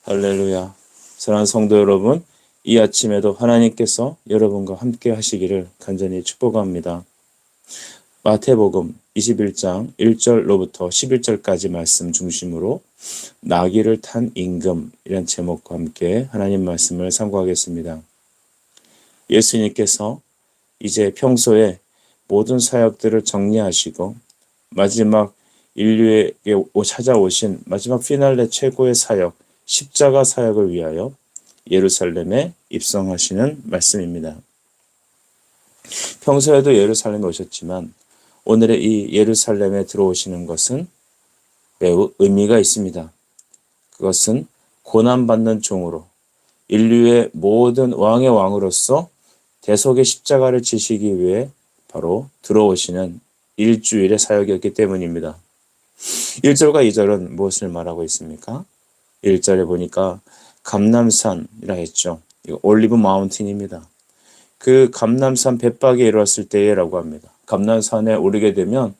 할렐루야. 사랑하는 성도 여러분, 이 아침에도 하나님께서 여러분과 함께 하시기를 간절히 축복합니다. 마태복음 21장 1절로부터 11절까지 말씀 중심으로 나귀를 탄 임금이란 제목과 함께 하나님 말씀을 삼고하겠습니다. 예수님께서 이제 평소에 모든 사역들을 정리하시고 마지막 인류에게 찾아오신 마지막 피날레 최고의 사역, 십자가 사역을 위하여 예루살렘에 입성하시는 말씀입니다. 평소에도 예루살렘에 오셨지만 오늘의 이 예루살렘에 들어오시는 것은 매우 의미가 있습니다. 그것은 고난받는 종으로 인류의 모든 왕의 왕으로서 대속의 십자가를 지시기 위해 바로 들어오시는 일주일의 사역이었기 때문입니다. 1절과 2절은 무엇을 말하고 있습니까? 1절에 보니까 감람산이라 했죠. 이거 올리브 마운틴입니다. 그 감람산 벳박에 이르렀을 때라고 합니다. 감람산에 오르게 되면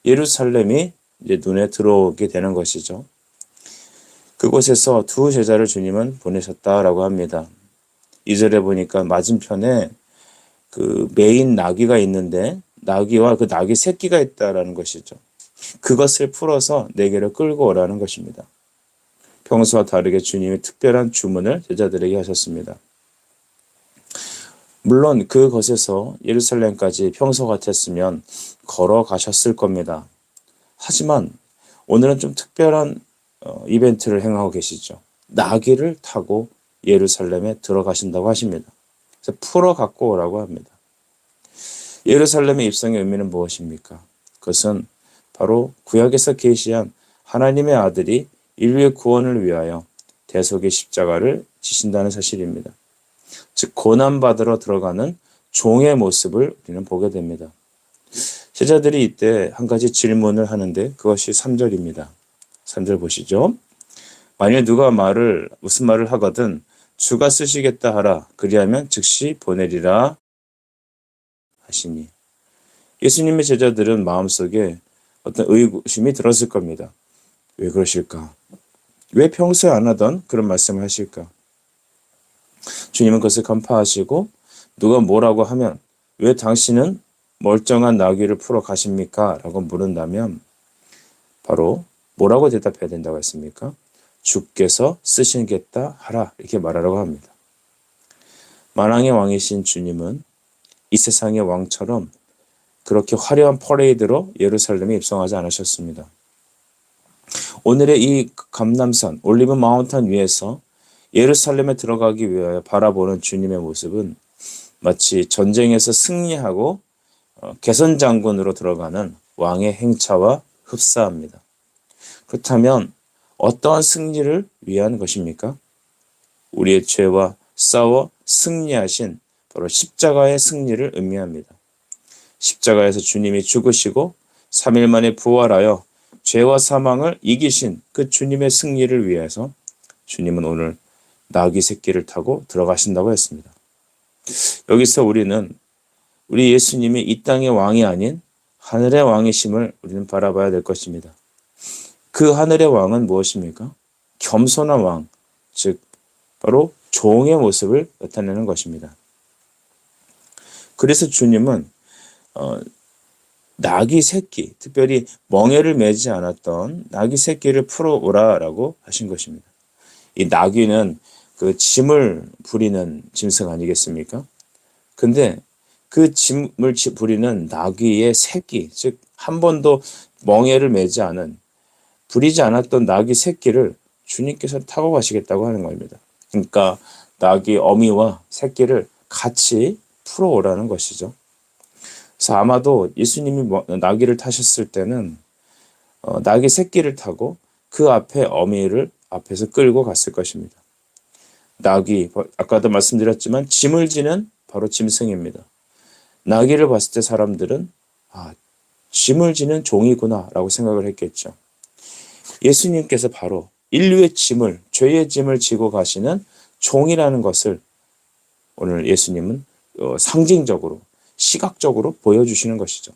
예루살렘이 이제 눈에 들어오게 되는 것이죠. 그곳에서 두 제자를 주님은 보내셨다라고 합니다. 2절에 보니까 맞은편에 그 메인 나귀가 있는데 나귀와 그 나귀 새끼가 있다라는 것이죠. 그것을 풀어서 내게로 끌고 오라는 것입니다. 평소와 다르게 주님이 특별한 주문을 제자들에게 하셨습니다. 물론 그곳에서 예루살렘까지 평소 같았으면 걸어가셨을 겁니다. 하지만 오늘은 좀 특별한 이벤트를 행하고 계시죠. 나귀를 타고 예루살렘에 들어가신다고 하십니다. 그래서 풀어 갖고 오라고 합니다. 예루살렘의 입성의 의미는 무엇입니까? 그것은 바로 구약에서 계시한 하나님의 아들이 인류의 구원을 위하여 대속의 십자가를 지신다는 사실입니다. 즉 고난받으러 들어가는 종의 모습을 우리는 보게 됩니다. 제자들이 이때 한 가지 질문을 하는데 그것이 3절입니다. 3절 보시죠. 만일 누가 무슨 말을 하거든 주가 쓰시겠다 하라. 그리하면 즉시 보내리라 하시니. 예수님의 제자들은 마음속에 어떤 의구심이 들었을 겁니다. 왜 그러실까? 왜 평소에 안 하던 그런 말씀을 하실까? 주님은 그것을 간파하시고 누가 뭐라고 하면 왜 당신은 멀쩡한 나귀를 풀어 가십니까? 라고 물은다면 바로 뭐라고 대답해야 된다고 했습니까? 주께서 쓰시겠다 하라 이렇게 말하라고 합니다. 만왕의 왕이신 주님은 이 세상의 왕처럼 그렇게 화려한 퍼레이드로 예루살렘에 입성하지 않으셨습니다. 오늘의 이 감람산 올리브 마운틴 위에서 예루살렘에 들어가기 위하여 바라보는 주님의 모습은 마치 전쟁에서 승리하고 개선장군으로 들어가는 왕의 행차와 흡사합니다. 그렇다면 어떠한 승리를 위한 것입니까? 우리의 죄와 싸워 승리하신 바로 십자가의 승리를 의미합니다. 십자가에서 주님이 죽으시고 3일 만에 부활하여 죄와 사망을 이기신 그 주님의 승리를 위해서 주님은 오늘 나귀 새끼를 타고 들어가신다고 했습니다. 여기서 우리는 우리 예수님이 이 땅의 왕이 아닌 하늘의 왕이심을 우리는 바라봐야 될 것입니다. 그 하늘의 왕은 무엇입니까? 겸손한 왕, 즉 바로 종의 모습을 나타내는 것입니다. 그래서 주님은 나귀 새끼, 특별히 멍에를 매지 않았던 나귀 새끼를 풀어오라라고 하신 것입니다. 이 나귀는 그 짐을 부리는 짐승 아니겠습니까? 근데 그 짐을 부리는 나귀의 새끼, 즉 한 번도 멍에를 매지 않은 부리지 않았던 나귀 새끼를 주님께서 타고 가시겠다고 하는 겁니다. 그러니까 나귀 어미와 새끼를 같이 풀어오라는 것이죠. 그래서 아마도 예수님이 나귀를 타셨을 때는 나귀 새끼를 타고 그 앞에 어미를 앞에서 끌고 갔을 것입니다. 나귀, 아까도 말씀드렸지만 짐을 지는 바로 짐승입니다. 나귀를 봤을 때 사람들은 짐을 지는 종이구나 라고 생각을 했겠죠. 예수님께서 바로 인류의 짐을, 죄의 짐을 지고 가시는 종이라는 것을 오늘 예수님은 상징적으로 시각적으로 보여주시는 것이죠.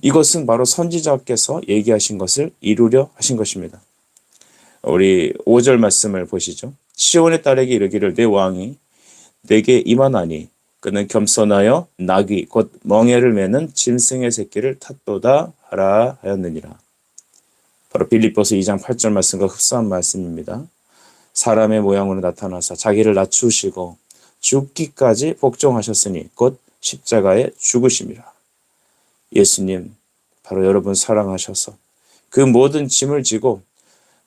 이것은 바로 선지자께서 얘기하신 것을 이루려 하신 것입니다. 우리 5절 말씀을 보시죠. 시온의 딸에게 이르기를 내 왕이 내게 임하나니 그는 겸손하여 나귀 곧 멍에를 매는 짐승의 새끼를 탓도다 하라 하였느니라. 바로 빌립보서 2장 8절 말씀과 흡사한 말씀입니다. 사람의 모양으로 나타나사 자기를 낮추시고 죽기까지 복종하셨으니 곧 십자가에 죽으심이라. 예수님 바로 여러분 사랑하셔서 그 모든 짐을 지고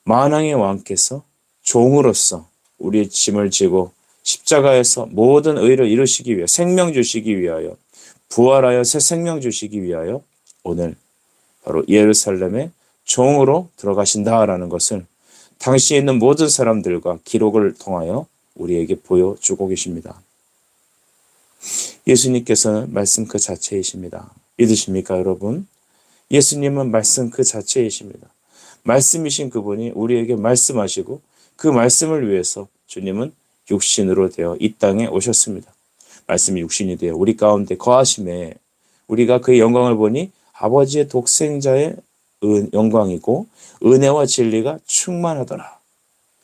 만왕의 왕께서 종으로서 우리의 짐을 지고 십자가에서 모든 의를 이루시기 위해 생명 주시기 위하여 부활하여 새 생명 주시기 위하여 오늘 바로 예루살렘에 종으로 들어가신다라는 것을 당시에 있는 모든 사람들과 기록을 통하여 우리에게 보여주고 계십니다. 예수님께서는 말씀 그 자체이십니다. 믿으십니까, 여러분? 예수님은 말씀 그 자체이십니다. 말씀이신 그분이 우리에게 말씀하시고 그 말씀을 위해서 주님은 육신으로 되어 이 땅에 오셨습니다. 말씀이 육신이 되어 우리 가운데 거하심에 우리가 그의 영광을 보니 아버지의 독생자의 영광이고 은혜와 진리가 충만하더라.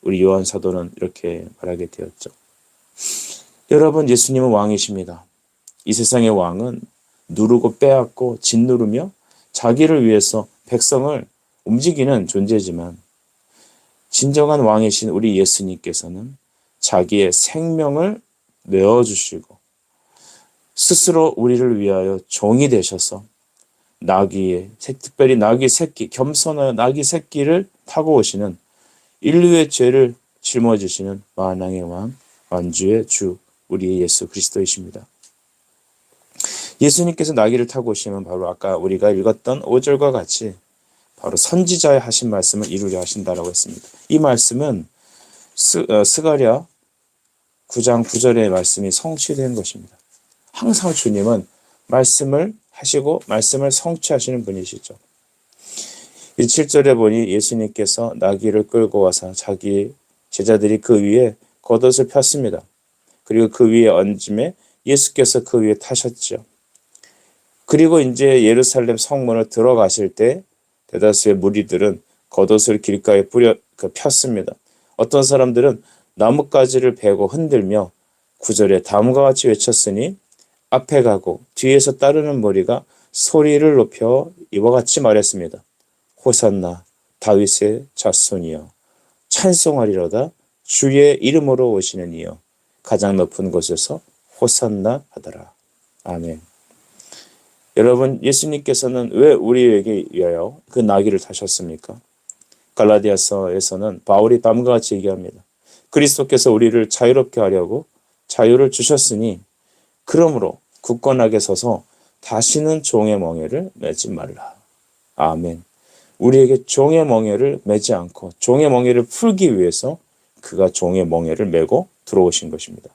우리 요한 사도는 이렇게 말하게 되었죠. 여러분, 예수님은 왕이십니다. 이 세상의 왕은 누르고 빼앗고 짓누르며 자기를 위해서 백성을 움직이는 존재지만 진정한 왕이신 우리 예수님께서는 자기의 생명을 내어주시고 스스로 우리를 위하여 종이 되셔서 특별히 나귀 새끼, 겸손하여 나귀 새끼를 타고 오시는 인류의 죄를 짊어지시는 만왕의 왕, 만주의 주, 우리 예수 그리스도이십니다. 예수님께서 나귀를 타고 오시면 바로 아까 우리가 읽었던 5절과 같이 바로 선지자의 하신 말씀을 이루려 하신다라고 했습니다. 이 말씀은 스가랴 9장 9절의 말씀이 성취된 것입니다. 항상 주님은 말씀을 하시고 말씀을 성취하시는 분이시죠. 7절에 보니 예수님께서 나귀를 끌고 와서 자기 제자들이 그 위에 겉옷을 폈습니다. 그리고 그 위에 얹음에 예수께서 그 위에 타셨죠. 그리고 이제 예루살렘 성문을 들어가실 때 대다수의 무리들은 겉옷을 길가에 폈습니다. 어떤 사람들은 나뭇가지를 베고 흔들며 9절에 다음과 같이 외쳤으니 앞에 가고 뒤에서 따르는 무리가 소리를 높여 이와 같이 말했습니다. 호산나 다윗의 자손이여 찬송하리로다 주의 이름으로 오시는 이여 가장 높은 곳에서 호산나 하더라. 아멘. 여러분, 예수님께서는 왜 우리에게 위하여 그 나귀를 타셨습니까? 갈라디아서에서는 바울이 다음과 같이 얘기합니다. 그리스도께서 우리를 자유롭게 하려고 자유를 주셨으니 그러므로 굳건하게 서서 다시는 종의 멍에를 매지 말라. 아멘. 우리에게 종의 멍에를 매지 않고 종의 멍에를 풀기 위해서 그가 종의 멍에를 메고 들어오신 것입니다.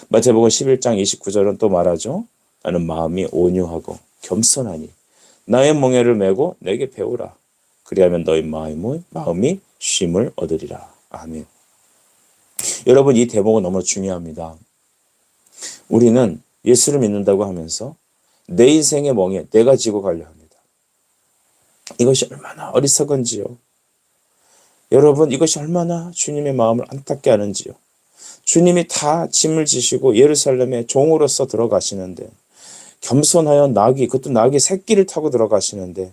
마태복음 11장 29절은 또 말하죠. 나는 마음이 온유하고 겸손하니 나의 멍에를 메고 내게 배우라. 그리하면 너희 마음이 쉼을 얻으리라. 아멘. 여러분, 이 대목은 너무 중요합니다. 우리는 예수를 믿는다고 하면서 내 인생의 멍에 내가 지고 가려 합니다. 이것이 얼마나 어리석은지요. 여러분, 이것이 얼마나 주님의 마음을 안타깝게 하는지요. 주님이 다 짐을 지시고 예루살렘에 종으로서 들어가시는데 겸손하여 나귀, 그것도 나귀 새끼를 타고 들어가시는데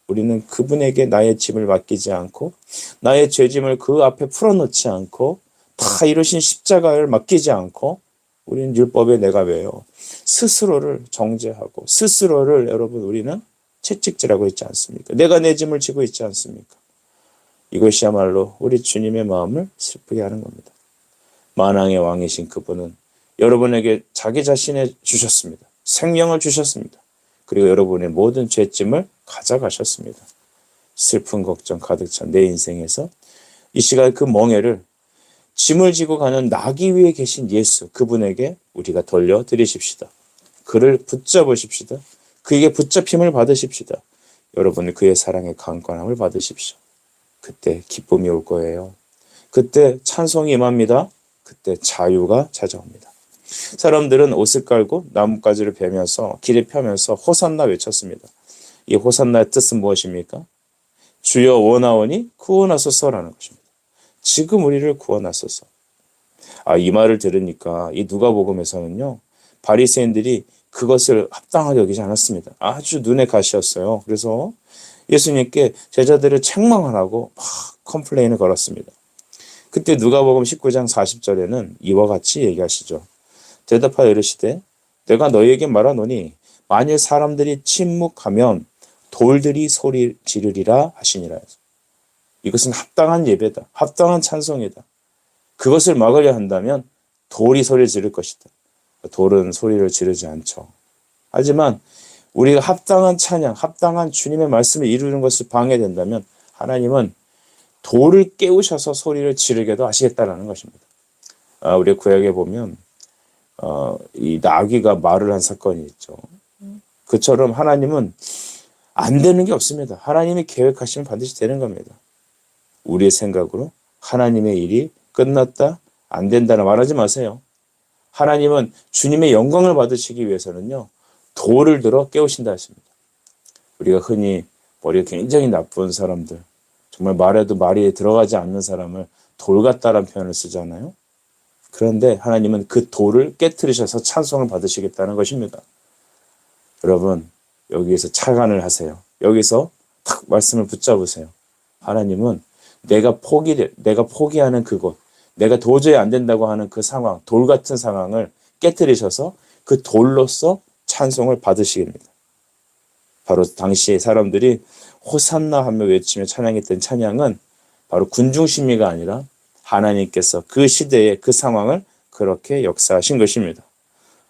우리는 그분에게 나의 짐을 맡기지 않고 나의 죄짐을 그 앞에 풀어놓지 않고 다 이루신 십자가를 맡기지 않고 우리는 율법에 내가 왜요? 스스로를 정죄하고 스스로를 여러분 우리는 채찍질하고 있지 않습니까? 내가 내 짐을 지고 있지 않습니까? 이것이야말로 우리 주님의 마음을 슬프게 하는 겁니다. 만왕의 왕이신 그분은 여러분에게 자기 자신을 주셨습니다. 생명을 주셨습니다. 그리고 여러분의 모든 죄짐을 가져가셨습니다. 슬픈 걱정 가득 찬 내 인생에서 이 시간 그 멍에를 짐을 지고 가는 나귀 위에 계신 예수, 그분에게 우리가 돌려드리십시다. 그를 붙잡으십시다. 그에게 붙잡힘을 받으십시다. 여러분은 그의 사랑의 강권함을 받으십시오. 그때 기쁨이 올 거예요. 그때 찬송이 임합니다. 그때 자유가 찾아옵니다. 사람들은 옷을 깔고 나뭇가지를 베면서 길에 펴면서 호산나 외쳤습니다. 이 호산나의 뜻은 무엇입니까? 주여 원하오니 구원하소서라는 것입니다. 지금 우리를 구원하소서. 이 말을 들으니까 이 누가복음에서는요, 바리새인들이 그것을 합당하게 여기지 않았습니다. 아주 눈에 가시였어요. 그래서 예수님께 제자들을 책망하라고 막 컴플레인을 걸었습니다. 그때 누가복음 19장 40절에는 이와 같이 얘기하시죠. 대답하여 이르시되 내가 너희에게 말하노니 만일 사람들이 침묵하면 돌들이 소리 지르리라 하시니라. 이것은 합당한 예배다. 합당한 찬송이다. 그것을 막으려 한다면 돌이 소리를 지를 것이다. 돌은 소리를 지르지 않죠. 하지만 우리가 합당한 찬양, 합당한 주님의 말씀을 이루는 것을 방해된다면 하나님은 돌을 깨우셔서 소리를 지르게도 하시겠다라는 것입니다. 우리 구약에 보면 이 나귀가 말을 한 사건이 있죠. 그처럼 하나님은 안 되는 게 없습니다. 하나님이 계획하시면 반드시 되는 겁니다. 우리의 생각으로 하나님의 일이 끝났다, 안 된다는 말하지 마세요. 하나님은 주님의 영광을 받으시기 위해서는요, 돌을 들어 깨우신다 했습니다. 우리가 흔히 머리가 굉장히 나쁜 사람들, 정말 말해도 말이 들어가지 않는 사람을 돌 같다라는 표현을 쓰잖아요. 그런데 하나님은 그 돌을 깨트리셔서 찬송을 받으시겠다는 것입니다. 여러분, 여기에서 착안을 하세요. 여기서 탁 말씀을 붙잡으세요. 하나님은 내가 포기하는 그곳, 내가 도저히 안 된다고 하는 그 상황, 돌 같은 상황을 깨트리셔서 그 돌로서 찬송을 받으시겠습니다. 바로 당시에 사람들이 호산나 하며 외치며 찬양했던 찬양은 바로 군중심리가 아니라 하나님께서 그 시대의 그 상황을 그렇게 역사하신 것입니다.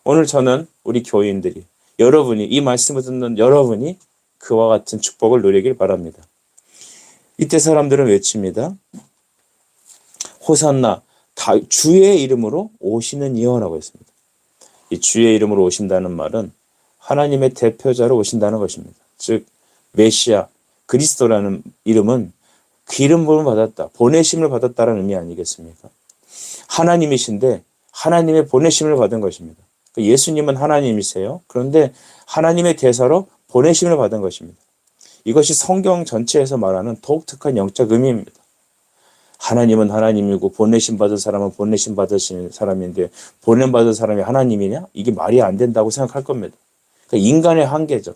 오늘 저는 우리 교인들이, 여러분이, 이 말씀을 듣는 여러분이 그와 같은 축복을 누리길 바랍니다. 이때 사람들은 외칩니다. 호산나, 주의 이름으로 오시는 이여라고 했습니다. 이 주의 이름으로 오신다는 말은 하나님의 대표자로 오신다는 것입니다. 즉 메시아, 그리스도라는 이름은 기름 부음을 받았다, 보내심을 받았다는 의미 아니겠습니까? 하나님이신데 하나님의 보내심을 받은 것입니다. 예수님은 하나님이세요. 그런데 하나님의 대사로 보내심을 받은 것입니다. 이것이 성경 전체에서 말하는 독특한 영적 의미입니다. 하나님은 하나님이고 보내심 받은 사람은 보내심 받으신 사람인데 보냄받은 사람이 하나님이냐? 이게 말이 안 된다고 생각할 겁니다. 그러니까 인간의 한계죠.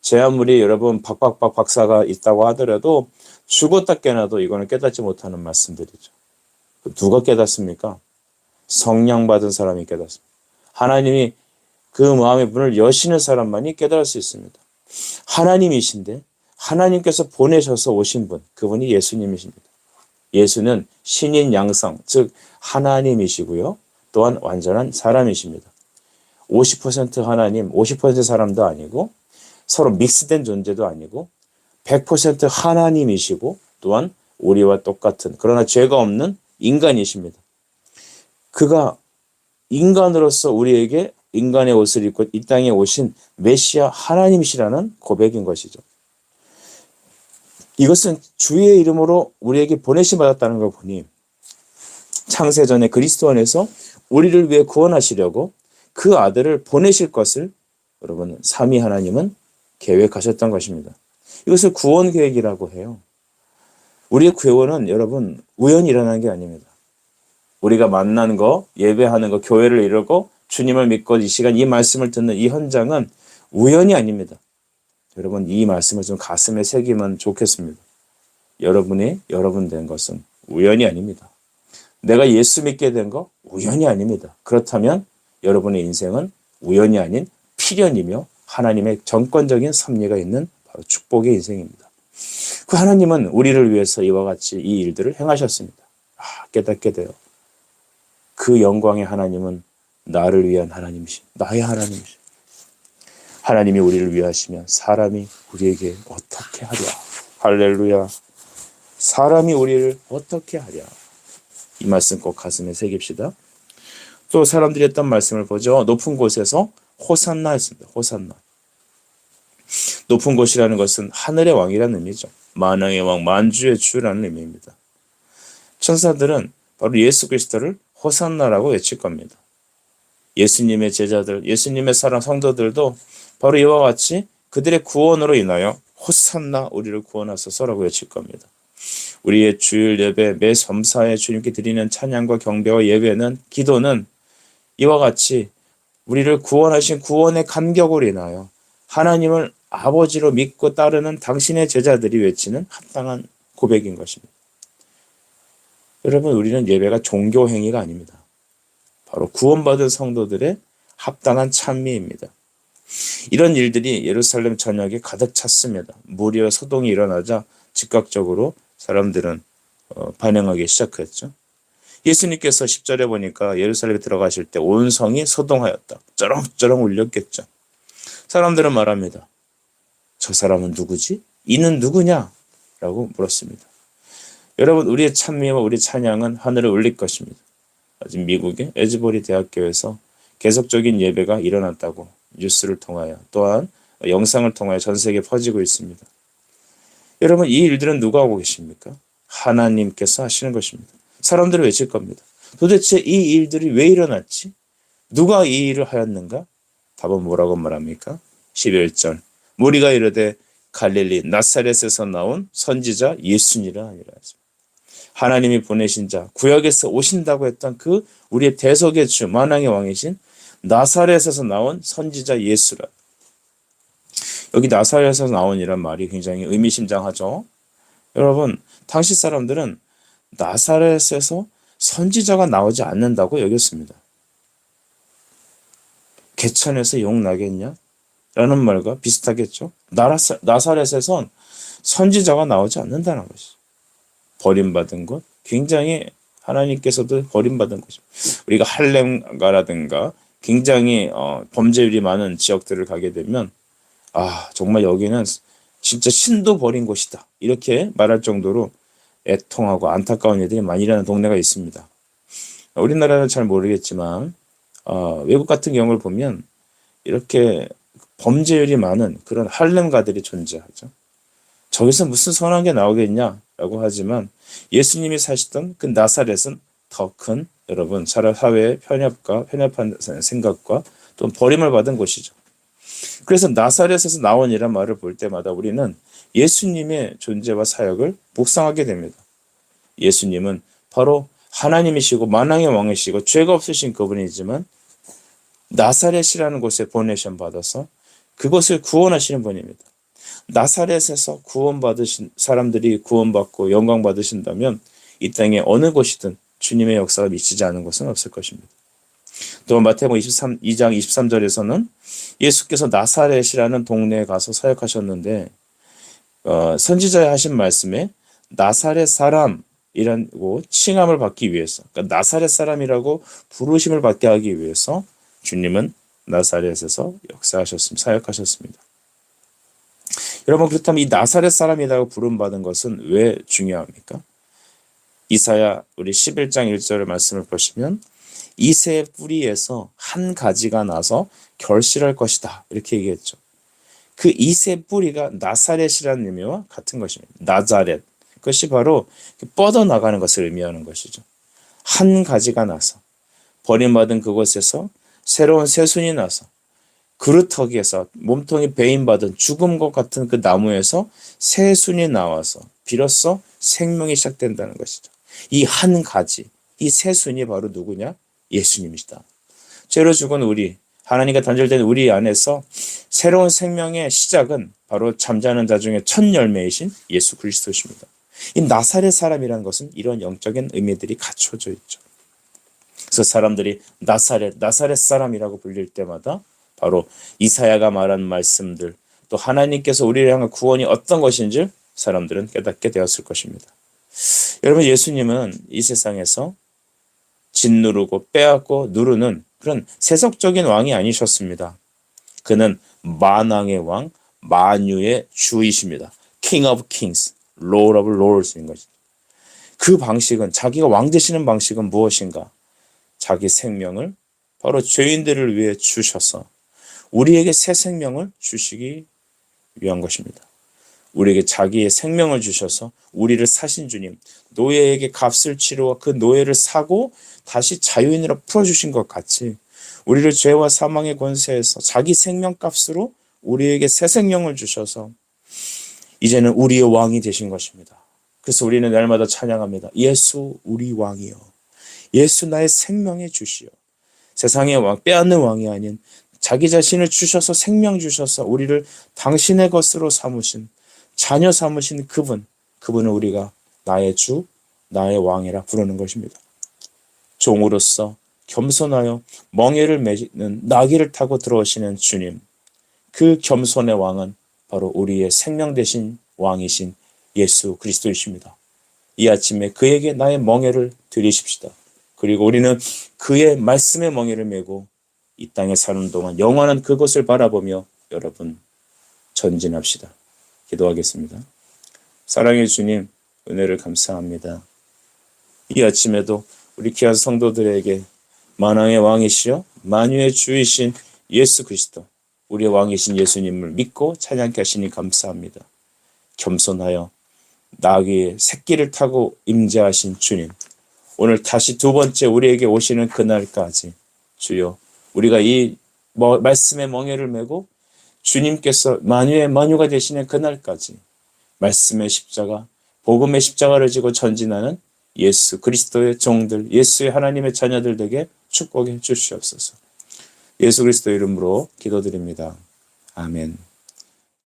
제 아무리 여러분 박박박 박사가 있다고 하더라도 죽었다 깨어나도 이거는 깨닫지 못하는 말씀들이죠. 누가 깨닫습니까? 성령 받은 사람이 깨닫습니다. 하나님이 그 마음의 문을 여시는 사람만이 깨달을 수 있습니다. 하나님이신데 하나님께서 보내셔서 오신 분, 그분이 예수님이십니다. 예수는 신인 양성, 즉 하나님이시고요. 또한 완전한 사람이십니다. 50% 하나님, 50% 사람도 아니고 서로 믹스된 존재도 아니고 100% 하나님이시고 또한 우리와 똑같은, 그러나 죄가 없는 인간이십니다. 그가 인간으로서 우리에게 인간의 옷을 입고 이 땅에 오신 메시아 하나님이시라는 고백인 것이죠. 이것은 주의 이름으로 우리에게 보내심 받았다는 걸 보니 창세전에 그리스도 안에서 우리를 위해 구원하시려고 그 아들을 보내실 것을 여러분 삼위 하나님은 계획하셨던 것입니다. 이것을 구원 계획이라고 해요. 우리의 구원은 여러분 우연히 일어나는 게 아닙니다. 우리가 만난 거, 예배하는 거, 교회를 이루고 주님을 믿고 이 시간 이 말씀을 듣는 이 현장은 우연이 아닙니다. 여러분 이 말씀을 좀 가슴에 새기면 좋겠습니다. 여러분이 여러분 된 것은 우연이 아닙니다. 내가 예수 믿게 된 거 우연이 아닙니다. 그렇다면 여러분의 인생은 우연이 아닌 필연이며 하나님의 정권적인 섭리가 있는 바로 축복의 인생입니다. 그 하나님은 우리를 위해서 이와 같이 이 일들을 행하셨습니다. 깨닫게 돼요. 그 영광의 하나님은 나를 위한 하나님이신, 나의 하나님이신. 하나님이 우리를 위하시면 사람이 우리에게 어떻게 하랴. 할렐루야. 사람이 우리를 어떻게 하랴. 이 말씀 꼭 가슴에 새깁시다. 또 사람들이 했던 말씀을 보죠. 높은 곳에서 호산나 했습니다. 호산나. 높은 곳이라는 것은 하늘의 왕이라는 의미죠. 만왕의 왕, 만주의 주라는 의미입니다. 천사들은 바로 예수 그리스도를 호산나라고 외칠 겁니다. 예수님의 제자들, 예수님의 사랑 성도들도 바로 이와 같이 그들의 구원으로 인하여 호산나 우리를 구원하소서라고 외칠 겁니다. 우리의 주일 예배, 매 섬사에 주님께 드리는 찬양과 경배와 예배는, 기도는 이와 같이 우리를 구원하신 구원의 감격으로 인하여 하나님을 아버지로 믿고 따르는 당신의 제자들이 외치는 합당한 고백인 것입니다. 여러분, 우리는 예배가 종교 행위가 아닙니다. 바로 구원받은 성도들의 합당한 찬미입니다. 이런 일들이 예루살렘 전역에 가득 찼습니다. 무리와 소동이 일어나자 즉각적으로 사람들은 반응하기 시작했죠. 예수님께서 10절에 보니까 예루살렘에 들어가실 때 온 성이 소동하였다. 쩌렁쩌렁 울렸겠죠. 사람들은 말합니다. 저 사람은 누구지? 이는 누구냐? 라고 물었습니다. 여러분, 우리의 찬미와 우리 찬양은 하늘을 울릴 것입니다. 아직 미국의 에즈버리 대학교에서 계속적인 예배가 일어났다고 뉴스를 통하여, 또한 영상을 통하여 전 세계에 퍼지고 있습니다. 여러분, 이 일들은 누가 하고 계십니까? 하나님께서 하시는 것입니다. 사람들은 외칠 겁니다. 도대체 이 일들이 왜 일어났지? 누가 이 일을 하였는가? 답은 뭐라고 말합니까? 11절. 무리가 이르되 갈릴리 나사렛에서 나온 선지자 예수니라 하니라. 하나님이 보내신 자, 구약에서 오신다고 했던 그 우리의 대속의 주, 만왕의 왕이신 나사렛에서 나온 선지자 예수라. 여기 나사렛에서 나온이란 말이 굉장히 의미심장하죠. 여러분, 당시 사람들은 나사렛에서 선지자가 나오지 않는다고 여겼습니다. 개천에서 용 나겠냐? 라는 말과 비슷하겠죠. 나사렛에선 선지자가 나오지 않는다는 것이죠. 버림받은 것, 굉장히 하나님께서도 버림받은 것입니다. 우리가 할렘가라든가 굉장히 범죄율이 많은 지역들을 가게 되면 정말 여기는 진짜 신도 버린 곳이다, 이렇게 말할 정도로 애통하고 안타까운 일들이 많이 일어나는 동네가 있습니다. 우리나라는 잘 모르겠지만 외국 같은 경우를 보면 이렇게 범죄율이 많은 그런 할렘가들이 존재하죠. 저기서 무슨 선한 게 나오겠냐라고 하지만 예수님이 사시던 그 나사렛은 더 큰, 여러분, 사회의 편협한 생각과 또 버림을 받은 곳이죠. 그래서 나사렛에서 나온이란 말을 볼 때마다 우리는 예수님의 존재와 사역을 묵상하게 됩니다. 예수님은 바로 하나님이시고 만왕의 왕이시고 죄가 없으신 그분이지만 나사렛이라는 곳에 보내션 받아서 그곳을 구원하시는 분입니다. 나사렛에서 구원받으신 사람들이 구원받고 영광 받으신다면 이 땅에 어느 곳이든 주님의 역사가 미치지 않은 곳은 없을 것입니다. 또 마태복음 2장 23절에서는 예수께서 나사렛이라는 동네에 가서 사역하셨는데 선지자의 하신 말씀에 나사렛 사람이라고 칭함을 받기 위해서, 그러니까 나사렛 사람이라고 부르심을 받게 하기 위해서 주님은 나사렛에서 역사하셨습니다. 사역하셨습니다. 여러분, 그렇다면 이 나사렛 사람이라고 부름받은 것은 왜 중요합니까? 이사야 우리 11장 1절의 말씀을 보시면 이새의 뿌리에서 한 가지가 나서 결실할 것이다, 이렇게 얘기했죠. 그 이새 뿌리가 나사렛이라는 의미와 같은 것입니다. 나자렛, 그것이 바로 뻗어나가는 것을 의미하는 것이죠. 한 가지가 나서 버림받은 그곳에서 새로운 새순이 나서 그루터기에서 몸통이 베임받은 죽음과 같은 그 나무에서 새순이 나와서 비로소 생명이 시작된다는 것이죠. 이 한 가지, 이 새순이 바로 누구냐? 예수님이시다. 죄로 죽은 우리, 하나님과 단절된 우리 안에서 새로운 생명의 시작은 바로 잠자는 자 중에 첫 열매이신 예수 그리스도십니다. 이 나사렛 사람이라는 것은 이런 영적인 의미들이 갖춰져 있죠. 그래서 사람들이 나사렛 사람이라고 불릴 때마다 바로 이사야가 말한 말씀들, 또 하나님께서 우리를 향한 구원이 어떤 것인지 사람들은 깨닫게 되었을 것입니다. 여러분, 예수님은 이 세상에서 짓누르고 빼앗고 누르는 그런 세속적인 왕이 아니셨습니다. 그는 만왕의 왕, 만유의 주이십니다. King of Kings, Lord of Lords인 것이죠. 그 방식은, 자기가 왕 되시는 방식은 무엇인가? 자기 생명을 바로 죄인들을 위해 주셔서 우리에게 새 생명을 주시기 위한 것입니다. 우리에게 자기의 생명을 주셔서 우리를 사신 주님, 노예에게 값을 치르와 그 노예를 사고 다시 자유인으로 풀어주신 것 같이 우리를 죄와 사망의 권세에서 자기 생명값으로 우리에게 새 생명을 주셔서 이제는 우리의 왕이 되신 것입니다. 그래서 우리는 날마다 찬양합니다. 예수 우리 왕이여. 예수 나의 생명의 주시여. 세상의 왕, 빼앗는 왕이 아닌 자기 자신을 주셔서 생명 주셔서 우리를 당신의 것으로 삼으신, 자녀 삼으신 그분을 우리가 나의 주, 나의 왕이라 부르는 것입니다. 종으로서 겸손하여 멍에를 매는 나귀를 타고 들어오시는 주님, 그 겸손의 왕은 바로 우리의 생명 되신 왕이신 예수 그리스도이십니다. 이 아침에 그에게 나의 멍에를 드리십시다. 그리고 우리는 그의 말씀의 멍에를 메고 이 땅에 사는 동안 영원한 그것을 바라보며 여러분 전진합시다. 기도하겠습니다. 사랑의 주님, 은혜를 감사합니다. 이 아침에도 우리 귀한 성도들에게 만왕의 왕이시여 만유의 주이신 예수 그리스도, 우리의 왕이신 예수님을 믿고 찬양케 하시니 감사합니다. 겸손하여 나귀의 새끼를 타고 임재하신 주님, 오늘 다시 두 번째 우리에게 오시는 그날까지 주여, 우리가 이 말씀의 멍에를 메고 주님께서 만유의 만유가 되시는 그날까지 말씀의 십자가, 복음의 십자가를 지고 전진하는 예수 그리스도의 종들, 예수의 하나님의 자녀들 되게 축복해 주시옵소서. 예수 그리스도 이름으로 기도드립니다. 아멘.